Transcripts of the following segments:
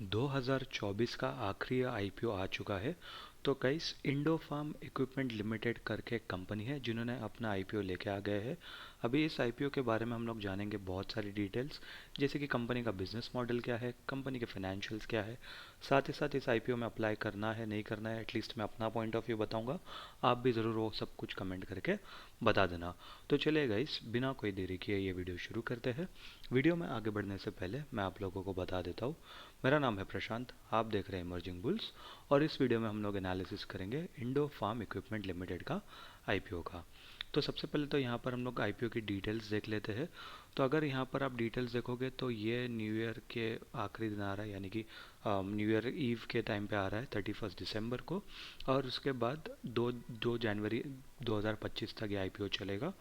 2024 का आखिरी आईपीओ आ चुका है। तो guys Indo Farm Equipment Limited करके एक कंपनी है जिन्होंने अपना आईपीओ लेके आ गए हैं। अभी इस आईपीओ के बारे में हम लोग जानेंगे बहुत सारी डिटेल्स, जैसे कि कंपनी का बिजनेस मॉडल क्या है, कंपनी के फाइनेंशियल्स क्या है। साथ ही साथ इस आईपीओ में अप्लाई करना है नहीं करना है, एटलीस्ट मैं अपना पॉइंट ऑफ व्यू बताऊंगा। आप भी ज़रूर वो सब कुछ कमेंट करके बता देना। तो चलिए गाइस, बिना कोई देरी किए ये वीडियो शुरू करते हैं। वीडियो में आगे बढ़ने से पहले मैं आप लोगों को बता देता हूँ, मेरा नाम है प्रशांत, आप देख रहे हैं इमर्जिंग बुल्स। और इस वीडियो में हम लोग एनालिसिस करेंगे इंडो फार्म इक्विपमेंट लिमिटेड का आईपीओ का। तो सबसे पहले तो यहाँ पर हम लोग आईपीओ की डिटेल्स देख लेते हैं। तो अगर यहाँ पर आप डिटेल्स देखोगे तो ये न्यू ईयर के आखिरी दिन आ रहा है, यानी कि न्यू ईयर ईव के टाइम पे आ रहा है 31 दिसंबर को। और उसके बाद दो दो जनवरी 2025 तक ये आईपीओ चलेगा।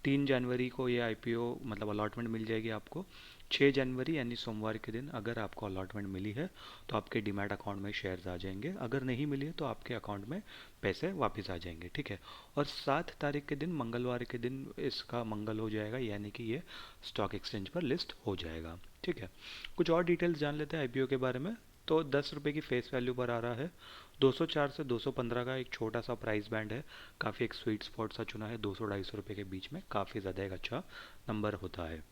3 जनवरी को ये आईपीओ मतलब अलॉटमेंट मिल जाएगी आपको। 6 जनवरी यानी सोमवार के दिन अगर आपको अलॉटमेंट मिली है तो आपके डीमैट अकाउंट में शेयर्स आ जाएंगे, अगर नहीं मिली है तो आपके अकाउंट में पैसे वापस आ जाएंगे, ठीक है। और 7 तारीख के दिन मंगलवार के दिन इसका मंगल हो जाएगा, यानी कि ये स्टॉक एक्सचेंज पर लिस्ट हो जाएगा, ठीक है। कुछ और डिटेल्स जान लेते हैं आईपीओ के बारे में। तो 10 रुपये की फेस वैल्यू पर आ रहा है। 204 से 215 का एक छोटा सा प्राइस बैंड है। काफ़ी एक स्वीट स्पॉट सा चुना है, 200-250 रुपये के बीच में काफ़ी ज़्यादा एक अच्छा नंबर होता है।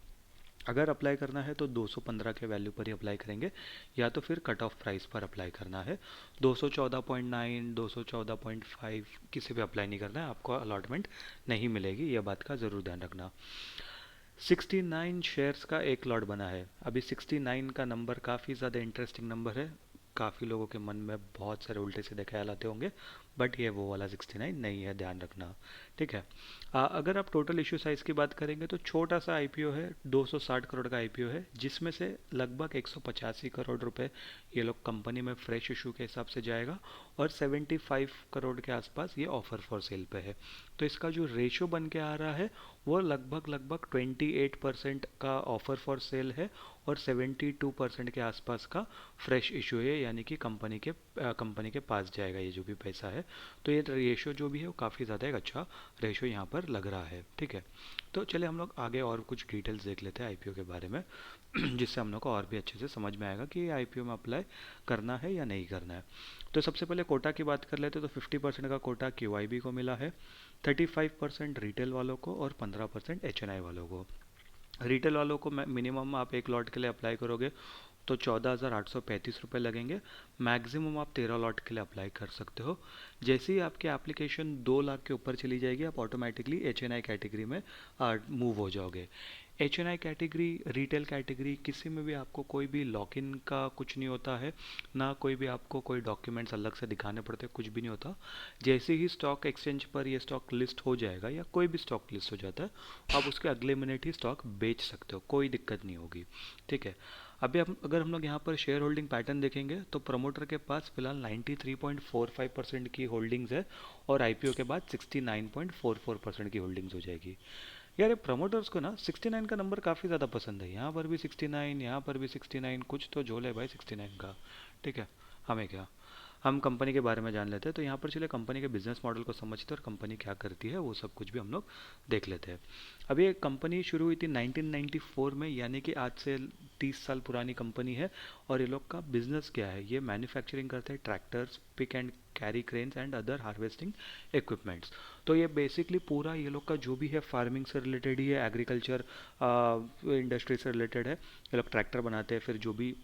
अगर अप्लाई करना है तो 215 के वैल्यू पर ही अप्लाई करेंगे, या तो फिर कट ऑफ प्राइस पर अप्लाई करना है। 214.9 214.5 किसी पे अप्लाई नहीं करना है, आपको अलॉटमेंट नहीं मिलेगी, यह बात का ज़रूर ध्यान रखना। 69 शेयर्स का एक लॉट बना है। अभी 69 का नंबर काफ़ी ज़्यादा इंटरेस्टिंग नंबर है। काफ़ी लोगों के मन में बहुत सारे उल्टे सीधे ख्याल आते होंगे, बट ये वो वाला 69 नहीं है, ध्यान रखना, ठीक है। अगर आप टोटल इशू साइज़ की बात करेंगे तो छोटा सा आईपीओ है, 260 करोड़ का आईपीओ है, जिसमें से लगभग 185 करोड़ रुपए ये लोग कंपनी में फ्रेश इशू के हिसाब से जाएगा। और 75 करोड़ के आसपास ये ऑफर फॉर सेल पे है। तो इसका जो रेशो बन के आ रहा है वो लगभग लगभग 28% का ऑफर फॉर सेल है और 72% के आसपास का फ्रेश इशू है, यानी कि कंपनी के पास जाएगा ये जो भी पैसा है। तो ये रेशो जो भी है वो काफ़ी ज़्यादा एक अच्छा रेशो यहाँ पर लग रहा है, ठीक है। तो चलिए हम लोग आगे और कुछ डिटेल्स देख लेते हैं आईपीओ के बारे में जिससे हम लोग को और भी अच्छे से समझ में आएगा कि ये आईपीओ में अप्लाई करना है या नहीं करना है। तो सबसे पहले कोटा की बात कर लेते हैं। तो 50% का कोटा क्यूआईबी को मिला है, 35% रिटेल वालों को और 15% एचएनआई वालों को। रिटेल वालों को मिनिमम आप एक लॉट के लिए अप्लाई करोगे तो 14,835 रुपये लगेंगे। मैक्सिमम आप 13 लॉट के लिए अप्लाई कर सकते हो। जैसे ही आपकी एप्लीकेशन 2 लाख के ऊपर चली जाएगी आप ऑटोमेटिकली एचएनआई कैटेगरी में मूव हो जाओगे। H N I category, retail category, किसी में भी आपको कोई भी लॉक इन का कुछ नहीं होता है, ना कोई भी आपको कोई डॉक्यूमेंट्स अलग से दिखाने पड़ते, कुछ भी नहीं होता। जैसे ही स्टॉक एक्सचेंज पर ये स्टॉक लिस्ट हो जाएगा या कोई भी स्टॉक लिस्ट हो जाता है, आप उसके अगले मिनट ही स्टॉक बेच सकते हो, कोई दिक्कत नहीं होगी, ठीक है। अभी अगर हम लोग यहाँ पर शेयर होल्डिंग पैटर्न देखेंगे तो प्रमोटर के पास फिलहाल 93.45% की होल्डिंग्स है और आईपीओ के बाद 69.44% की होल्डिंग्स हो जाएगी। यार ये प्रमोटर्स को ना 69 का नंबर काफ़ी ज़्यादा पसंद है, यहाँ पर भी 69, यहाँ पर भी 69, कुछ तो झोल है भाई 69 का, ठीक है। हमें क्या, हम कंपनी के बारे में जान लेते हैं। तो यहाँ पर चलिए कंपनी के बिजनेस मॉडल को समझते हैं और कंपनी क्या करती है वो सब कुछ भी हम लोग देख लेते हैं। अभी ये कंपनी शुरू हुई थी 1994 में, यानी कि आज से 30 साल पुरानी कंपनी है। और ये लोग का बिजनेस क्या है, ये मैन्युफैक्चरिंग करते हैं tractors, pick and carry cranes and other harvesting equipments. तो ये बेसिकली पूरा ये लोग का जो भी है फार्मिंग से रिलेटेड ही है, एग्रीकल्चर इंडस्ट्री से रिलेटेड है। ये लोग ट्रैक्टर बनाते हैं, फिर जो भी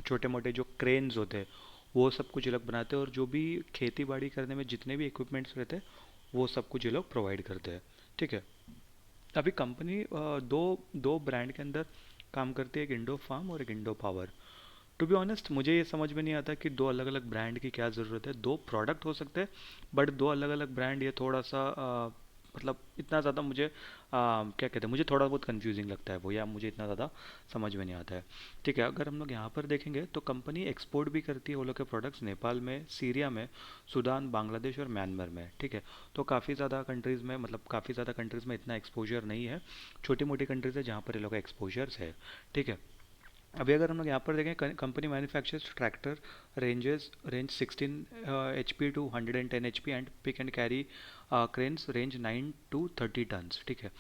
छोटे मोटे जो क्रेन्स होते हैं वो सब कुछ ये लोग बनाते हैं, और जो भी खेती बाड़ी करने में जितने भी इक्विपमेंट्स रहते हैं वो सब कुछ ये लोग प्रोवाइड करते हैं, ठीक है। अभी कंपनी दो दो ब्रांड के अंदर काम करती है, एक इंडो फार्म और एक Indo Power. To be honest मुझे ये समझ में नहीं आता कि दो अलग अलग ब्रांड की क्या ज़रूरत है। दो प्रोडक्ट हो सकते हैं बट दो अलग अलग ब्रांड, ये थोड़ा सा मतलब इतना ज़्यादा मुझे क्या कहते हैं, मुझे थोड़ा बहुत कंफ्यूजिंग लगता है वो, या मुझे इतना ज़्यादा समझ में नहीं आता है, ठीक है। अगर हम लोग यहाँ पर देखेंगे तो कंपनी एक्सपोर्ट भी करती है वो लोग के प्रोडक्ट्स नेपाल में, सीरिया में, सूडान, बांग्लादेश और म्यांमार में, ठीक है। तो काफ़ी ज़्यादा कंट्रीज़ में, मतलब काफ़ी ज़्यादा कंट्रीज़ में इतना एक्सपोजर नहीं है, छोटी मोटी कंट्रीज़ है जहाँ पर ये लोग का एक्सपोजर्स है, ठीक है। अभी अगर हम लोग यहाँ पर देखें, company manufactures tractor range 16 HP to 110 HP and pick and carry cranes range 9 to 30 tons, ठीक है।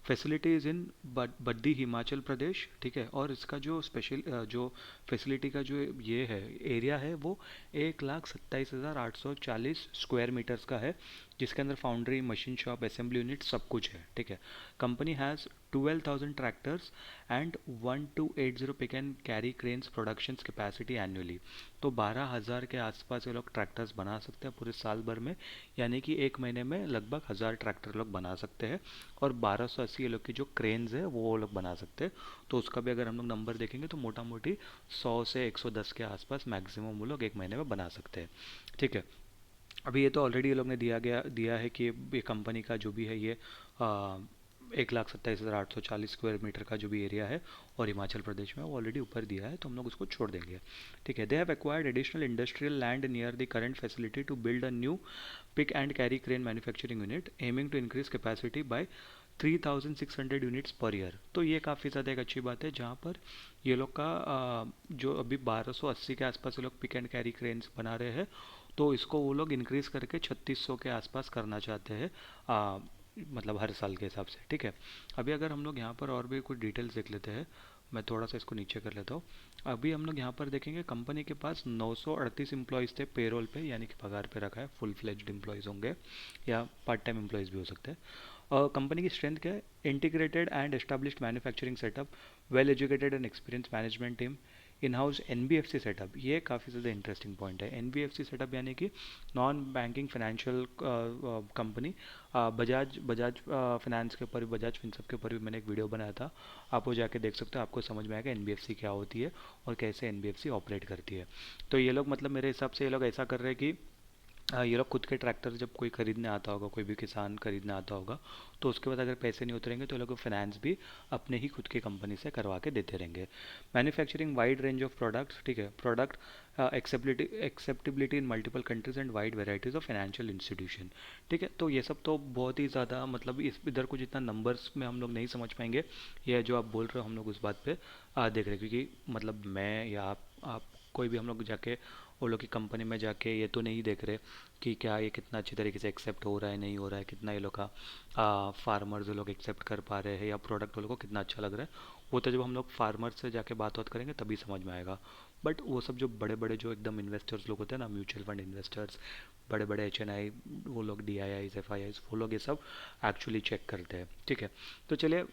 Facility is in Baddi Himachal Pradesh, ठीक है। और इसका जो स्पेशल जो फैसिलिटी का जो ये है एरिया है वो 1,27,840 स्क्वायर मीटर्स का है, जिसके अंदर foundry, machine shop, assembly unit सब कुछ है, ठीक है। Company has 12,000 tractors and 1280 pick and carry cranes production capacity annually. तो 12,000 के आसपास ये लोग ट्रैक्टर्स बना सकते हैं पूरे साल भर में, यानी कि एक महीने में लगभग 1,000 ट्रैक्टर लोग बना सकते हैं। और 1280 ये लोग की जो क्रेन्स है वो लोग बना सकते हैं। तो उसका भी अगर हम लोग नंबर देखेंगे तो मोटा मोटी 100 से 110 के आसपास मैक्सिमम वो लोग एक महीने में बना सकते हैं, ठीक है। अभी ये तो ऑलरेडी ये लोग ने दिया है कि ये कंपनी का जो भी है ये 1,27,840 स्क्वायर मीटर का जो भी एरिया है और हिमाचल प्रदेश में वो ऑलरेडी ऊपर दिया है, तो हम लोग उसको छोड़ देंगे, ठीक है। They have acquired additional industrial land near the current facility to build a new pick and carry crane manufacturing unit aiming to increase capacity by 3,600 units per year. तो ये काफ़ी ज़्यादा एक अच्छी बात है, जहाँ पर ये लोग का जो अभी 1280 के आसपास ये लोग पिक एंड कैरी क्रेन्स बना रहे हैं, तो इसको वो लोग इंक्रीज़ करके 3600 के आसपास करना चाहते हैं, मतलब हर साल के हिसाब से, ठीक है। अभी अगर हम लोग यहाँ पर और भी कुछ डिटेल्स देख लेते हैं, मैं थोड़ा सा इसको नीचे कर लेता हूँ। अभी हम लोग यहाँ पर देखेंगे कंपनी के पास 938 एम्प्लॉयज़ थे पेरोल पे, यानी कि पगार पे रखा है, फुल फ्लेज्ड एम्प्लॉयज़ होंगे या पार्ट टाइम एम्प्लॉयज़ भी हो सकते हैं। और कंपनी की स्ट्रेंथ क्या है? Integrated and established manufacturing setup, well educated and experience management team, in house NBFC setup. ये काफ़ी ज़्यादा इंटरेस्टिंग पॉइंट है। एनबीएफसी सेटअप यानी कि non banking financial company. Bajaj Bajaj finance के ऊपर, बजाज फिनसर्व के ऊपर भी मैंने एक वीडियो बनाया था, आप वो जाके देख सकते हो, आपको समझ में आएगा एनबीएफसी क्या होती है और कैसे एनबीएफसी ऑपरेट करती है। तो ये लोग मतलब मेरे हिसाब से ये लोग ऐसा कर रहे हैं कि ये लोग खुद के ट्रैक्टर जब कोई खरीदने आता होगा, कोई भी किसान खरीदने आता होगा, तो उसके बाद अगर पैसे नहीं उतरेंगे तो ये लोग फाइनेंस भी अपने ही खुद की कंपनी से करवा के देते रहेंगे। Manufacturing wide range of products, ठीक है। Product acceptability in multiple countries and wide varieties of financial institution, ठीक है। तो ये सब तो बहुत ही ज़्यादा मतलब इस इधर को जितना नंबर्स में हम लोग नहीं समझ पाएंगे, ये जो आप बोल रहे हो हम लोग उस बात पे देख रहे हैं, क्योंकि मतलब मैं या आप कोई भी हम लोग जाके वो लोग की कंपनी में जाके ये तो नहीं देख रहे कि क्या ये कितना अच्छी तरीके से एक्सेप्ट हो रहा है, नहीं हो रहा है, कितना ये लोग का फार्मर्स लोग एक्सेप्ट कर पा रहे हैं या प्रोडक्ट वो लोग को कितना अच्छा लग रहा है। वो तो जब हम लोग फार्मर से जाके बात करेंगे तभी समझ में आएगा। बट वो सब जो बड़े बड़े जो एकदम इन्वेस्टर्स लोग होते हैं ना, म्यूचुअल फंड इन्वेस्टर्स, बड़े बड़े एच एन आई, वो लोग D I eyes F I eyes, वो लोग ये सब एक्चुअली चेक करते हैं, ठीक है। तो चलिए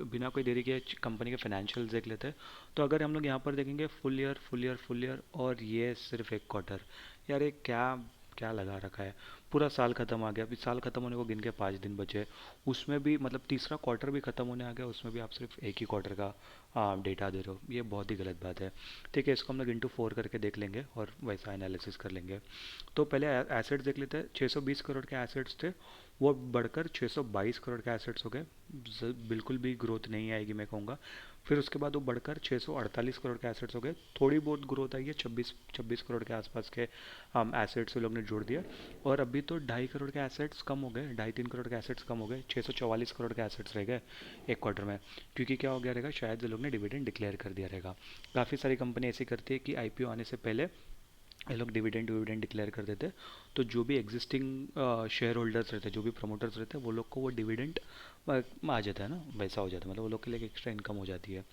बिना कोई देरी के कंपनी के फाइनेंशियल देख लेते हैं। तो अगर हम लोग यहाँ पर देखेंगे full year full year full year, और ये सिर्फ एक क्वार्टर, यार ये क्या क्या लगा रखा है। पूरा साल खत्म आ गया, अभी साल खत्म होने को गिन के 5 दिन बचे, उसमें भी मतलब तीसरा क्वार्टर भी खत्म होने आ गया, उसमें भी आप सिर्फ एक ही क्वार्टर का डेटा दे रहे हो, ये बहुत ही गलत बात है, ठीक है। इसको हम लोग इंटू 4 करके देख लेंगे और वैसा एनालिसिस कर लेंगे। तो पहले एसेट्स देख लेते हैं। 620 करोड़ के एसेट्स थे, वो बढ़कर 622 करोड़ के एसेट्स हो गए। बिल्कुल भी ग्रोथ नहीं आएगी मैं कहूँगा। फिर उसके बाद वो बढ़कर 648 करोड़ के एसेट्स हो गए, थोड़ी बहुत ग्रोथ आई है, 26 करोड़ के आसपास के एसेट्स लोग ने जोड़ दिया। और अभी तो 2.5 करोड़ के एसेट्स कम हो गए, 2.5-3 करोड़ के एसेट्स कम हो गए, 644 करोड़ के एसेट्स रह गए एक क्वार्टर में। क्योंकि क्या हो गया रहेगा, शायद ये लोग ने डिविडेंड डिक्लेयर कर दिया रहेगा। काफ़ी सारी कंपनी ऐसी करती है कि आईपीओ आने से पहले ये लोग डिविडेंड डिक्लेयर कर देते, तो जो भी एग्जिस्टिंग शेयर होल्डर्स रहते हैं, जो भी प्रमोटर्स रहते हैं, वो लोग को वो डिविडेंड आ जाता है ना, वैसा हो जाता है, मतलब वो लोग के लिए एक एक्स्ट्रा इनकम हो जाती है,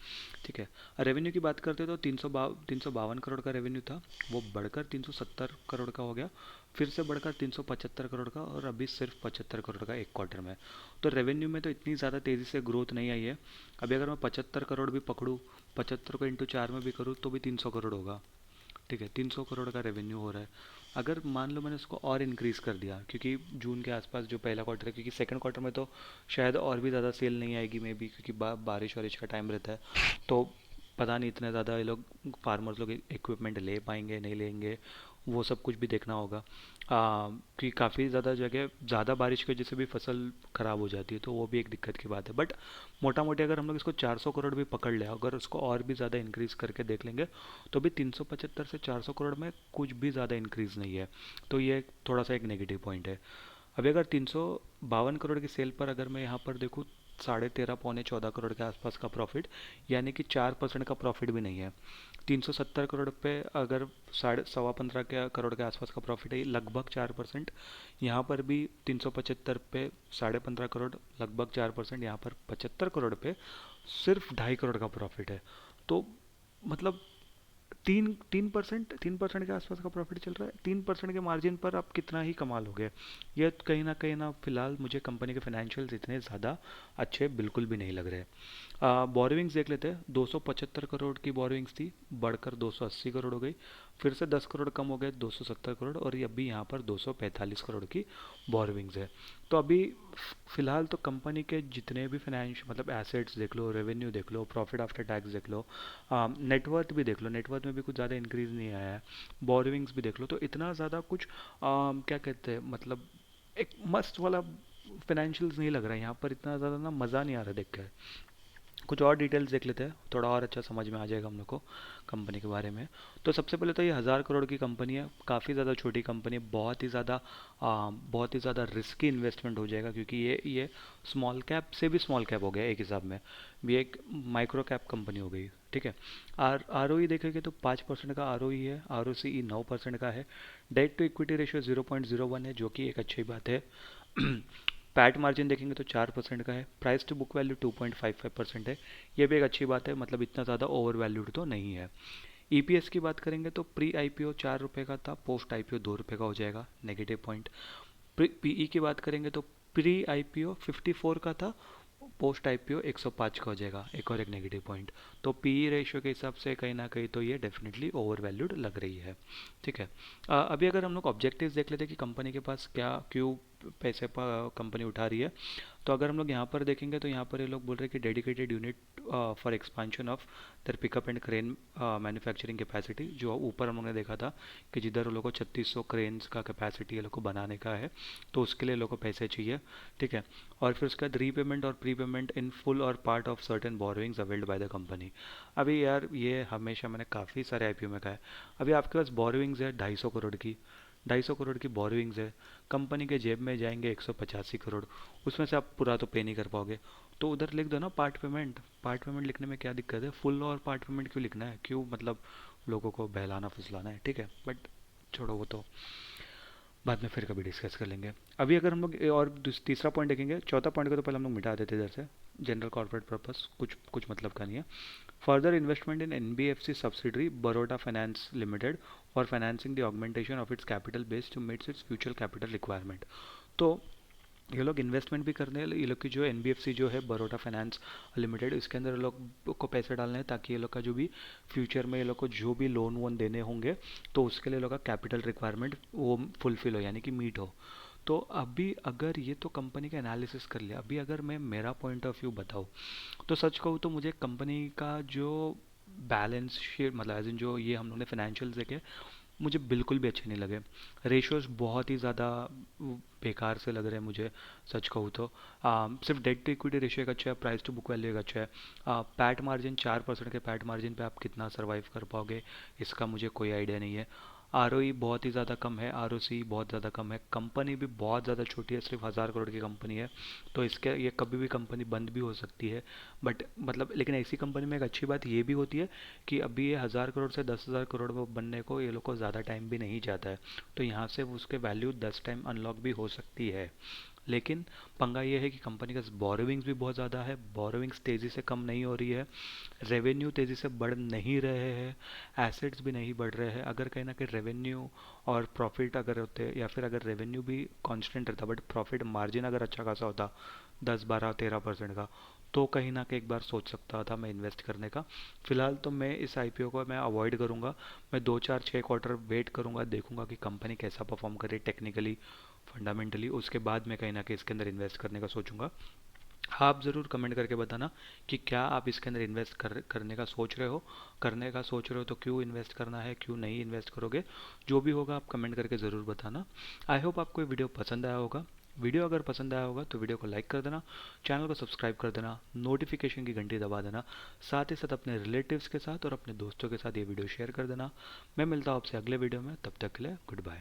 ठीक है। रेवेन्यू की बात करते हैं तो 352 करोड़ का रेवेन्यू था, वो बढ़कर 370 करोड़ का हो गया, फिर से बढ़कर 375 करोड़ का, और अभी सिर्फ 75 करोड़ का एक क्वार्टर में। तो रेवेन्यू में तो इतनी ज़्यादा तेज़ी से ग्रोथ नहीं आई है। अभी अगर मैं 75 करोड़ भी पकड़ूँ, 75 को इंटू 4 में भी करूँ तो भी 300 करोड़ होगा, ठीक है। 300 करोड़ का रेवेन्यू हो रहा है। अगर मान लो मैंने उसको और इंक्रीज़ कर दिया, क्योंकि जून के आसपास जो पहला क्वार्टर है, क्योंकि सेकंड क्वार्टर में तो शायद और भी ज़्यादा सेल नहीं आएगी मे बी, क्योंकि बारिश वारिश का टाइम रहता है, तो पता नहीं इतने ज़्यादा ये लोग फार्मर्स लोग इक्विपमेंट ले पाएंगे नहीं लेंगे, वो सब कुछ भी देखना होगा। कि काफ़ी ज़्यादा जगह ज़्यादा बारिश की वजह से भी फसल ख़राब हो जाती है, तो वो भी एक दिक्कत की बात है। बट मोटा मोटी अगर हम लोग इसको 400 करोड़ भी पकड़ ले, अगर उसको और भी ज़्यादा इंक्रीज़ करके देख लेंगे, तो भी 375 से 400 करोड़ में कुछ भी ज़्यादा इंक्रीज़ नहीं है। तो ये थोड़ा सा एक नेगेटिव पॉइंट है। अभी अगर 352 करोड़ की सेल पर अगर मैं यहाँ पर देखूँ 13.5 पौने 14 करोड़ के आसपास का प्रॉफिट, यानी कि 4% का प्रॉफिट भी नहीं है। 370 करोड़ पे अगर साढ़े सवा 15 के करोड़ के आसपास का प्रॉफिट है, लगभग 4%। यहाँ पर भी 375 पे 15.5 करोड़, लगभग 4%। यहाँ पर 75 करोड़ पे सिर्फ 2.5 करोड़ का प्रॉफिट है। तो मतलब 3% के आसपास का प्रॉफिट चल रहा है। 3% के मार्जिन पर आप कितना ही कमा लोगे। ये कहीं ना फिलहाल मुझे कंपनी के फाइनेंशियल्स इतने ज़्यादा अच्छे बिल्कुल भी नहीं लग रहे। बोरोविंग्स देख लेते हैं। 275 करोड़ की बोरोविंग्स थी, बढ़कर 280 करोड़ हो गई। फिर से 10 करोड़ कम हो गए, 270 करोड़। और ये अभी यहाँ पर 245 करोड़ की बोरोविंग्स है। तो अभी फिलहाल तो कंपनी के जितने भी फाइनेंशियल मतलब एसेट्स देख लो, रेवेन्यू देख लो, प्रॉफिट आफ्टर टैक्स देख लो, नेटवर्थ भी देख लो, नेटवर्थ में भी कुछ ज़्यादा इंक्रीज नहीं आया है। बोरोविंग्स भी देख लो, तो इतना ज़्यादा कुछ क्या कहते हैं मतलब एक मस्त वाला फाइनेंशियल्स नहीं लग रहा है यहाँ पर। इतना ज़्यादा ना मज़ा नहीं आ रहा देख कर। कुछ और डिटेल्स देख लेते हैं, थोड़ा और अच्छा समझ में आ जाएगा हम लोग को कंपनी के बारे में। तो सबसे पहले तो ये 1000 करोड़ की कंपनी है, काफ़ी ज़्यादा छोटी कंपनी है, बहुत ही ज़्यादा रिस्की इन्वेस्टमेंट हो जाएगा, क्योंकि ये स्मॉल कैप से भी स्मॉल कैप हो गया एक हिसाब में। ये एक माइक्रो कैप कंपनी हो गई, ठीक है। आर ओ ई देखेंगे तो 5% का आर ओ ई है, आर ओ सी ई 9% का है। डेट टू इक्विटी रेशियो 0.01 है, जो कि एक अच्छी बात है। पैट मार्जिन देखेंगे तो 4% का है। प्राइस टू बुक वैल्यू 2.55% है, ये भी एक अच्छी बात है, मतलब इतना ज़्यादा ओवर वैल्यूड तो नहीं है। ईपीएस की बात करेंगे तो प्री आईपीओ 4 रुपये का था, पोस्ट आईपीओ 2 रुपये का हो जाएगा, नेगेटिव पॉइंट। पीई की बात करेंगे तो प्री आईपीओ 54 का था, पोस्ट आईपीओ 105 का हो जाएगा, एक और एक नेगेटिव पॉइंट। तो पीई रेशियो के हिसाब से कहीं ना कहीं तो ये डेफिनेटली ओवर वैल्यूड लग रही है, ठीक है। अभी अगर हम लोग ऑब्जेक्टिव्स देख लेते हैं कि कंपनी के पास क्या क्यों पैसे पर कंपनी उठा रही है, तो अगर हम लोग यहाँ पर देखेंगे तो यहाँ पर ये लोग बोल रहे हैं कि dedicated unit for expansion of the pickup and crane manufacturing capacity, जो ऊपर हम लोग ने देखा था कि जिधर लोगों को 3600 क्रेन्स का कैपेसिटी ये लोग को बनाने का है, तो उसके लिए लोगों को पैसे चाहिए, ठीक है। और फिर उसके बाद रीपेमेंट और प्री पेमेंट इन फुल और part of certain borrowings availed by the company. अभी यार ये हमेशा मैंने काफ़ी सारे आईपीओ में कहा है, अभी आपके पास बोरोइंग्स है 250 करोड़ की, 250 करोड़ की बोरोइंग्स है, कंपनी के जेब में जाएंगे 185 करोड़, उसमें से आप पूरा तो पे नहीं कर पाओगे। तो उधर लिख दो ना पार्ट पेमेंट। पार्ट पेमेंट लिखने में क्या दिक्कत है, फुल और पार्ट पेमेंट क्यों लिखना है, क्यों मतलब लोगों को बहलाना फुसलाना है, ठीक है। बट छोड़ो, वो तो बाद में फिर कभी डिस्कस कर लेंगे। अभी अगर हम लोग और तीसरा पॉइंट देखेंगे, चौथा पॉइंट को तो पहले हम लोग मिटा देते इधर से। जनरल कॉर्पोरेट पर्पस कुछ कुछ मतलब का नहीं है। Further investment in NBFC subsidiary Baroda finance limited for financing the augmentation of its capital base to meets its future capital requirement. तो ये लोग इन्वेस्टमेंट भी करने, ये लोग की जो एनबीएफसी जो है बरोडा फाइनेंस लिमिटेड, इसके अंदर लोग को पैसे डालने हैं, ताकि ये लोग का जो भी फ्यूचर में ये लोग को जो भी लोन वोन देने होंगे, तो उसके लिए लोग का कैपिटल रिक्वायरमेंट वो फुलफिल हो, यानी कि मीट हो। तो अभी अगर ये तो कंपनी का एनालिसिस कर लिया, अभी अगर मैं मेरा पॉइंट ऑफ व्यू बताऊँ, तो सच कहूँ तो मुझे कंपनी का जो बैलेंस शीट मतलब एज इन जो ये हम लोग ने फाइनेंशियल देखे, मुझे बिल्कुल भी अच्छे नहीं लगे। रेशियोज बहुत ही ज़्यादा बेकार से लग रहे हैं मुझे, सच कहूँ तो। सिर्फ डेट टू इक्विटी रेशियो एक अच्छा है, प्राइस टू बुक वैल्यू एक अच्छा है। पैट मार्जिन 4% के पैट मार्जिन पे आप कितना सर्वाइव कर पाओगे, इसका मुझे कोई आइडिया नहीं है। आर बहुत ही ज़्यादा कम है, आर बहुत ज़्यादा कम है, कंपनी भी बहुत ज़्यादा छोटी है, सिर्फ 1000 करोड़ की कंपनी है। तो इसके ये कभी भी कंपनी बंद भी हो सकती है। बट मतलब लेकिन ऐसी कंपनी में एक अच्छी बात ये भी होती है कि अभी ये 1000 करोड़ से 10,000 करोड़ बनने को ये लोग को ज़्यादा टाइम भी नहीं जाता है। तो यहाँ से उसके वैल्यू 10 टाइम अनलॉक भी हो सकती है। लेकिन पंगा ये है कि कंपनी का बोरोविंग्स भी बहुत ज़्यादा है, बोरोविंग्स तेज़ी से कम नहीं हो रही है, रेवेन्यू तेज़ी से बढ़ नहीं रहे हैं, एसेट्स भी नहीं बढ़ रहे हैं। अगर कहीं ना कहीं रेवेन्यू और प्रॉफिट अगर होते, या फिर अगर रेवेन्यू भी कांस्टेंट रहता बट प्रॉफिट मार्जिन अगर अच्छा खासा होता 10 12 13% का, तो कहीं ना कहीं एक बार सोच सकता था मैं इन्वेस्ट करने का। फिलहाल तो मैं इस आईपीओ को मैं अवॉइड करूंगा। मैं 2 4 6 क्वार्टर वेट करूंगा, देखूंगा कि कंपनी कैसा परफॉर्म करे टेक्निकली फंडामेंटली, उसके बाद मैं कहीं ना कहीं इसके अंदर इन्वेस्ट करने का सोचूंगा। आप ज़रूर कमेंट करके बताना कि क्या आप इसके अंदर इन्वेस्ट करने का सोच रहे हो, तो क्यों इन्वेस्ट करना है, क्यों नहीं इन्वेस्ट करोगे। जो भी होगा आप कमेंट करके ज़रूर बताना। आई होप आपको ये वीडियो पसंद आया होगा। वीडियो अगर पसंद आया होगा तो वीडियो को लाइक कर देना, चैनल को सब्सक्राइब कर देना, नोटिफिकेशन की घंटी दबा देना, साथ ही साथ अपने रिलेटिव्स के साथ और अपने दोस्तों के साथ ये वीडियो शेयर कर देना। मैं मिलता हूँ आपसे अगले वीडियो में, तब तक के लिए गुड बाय।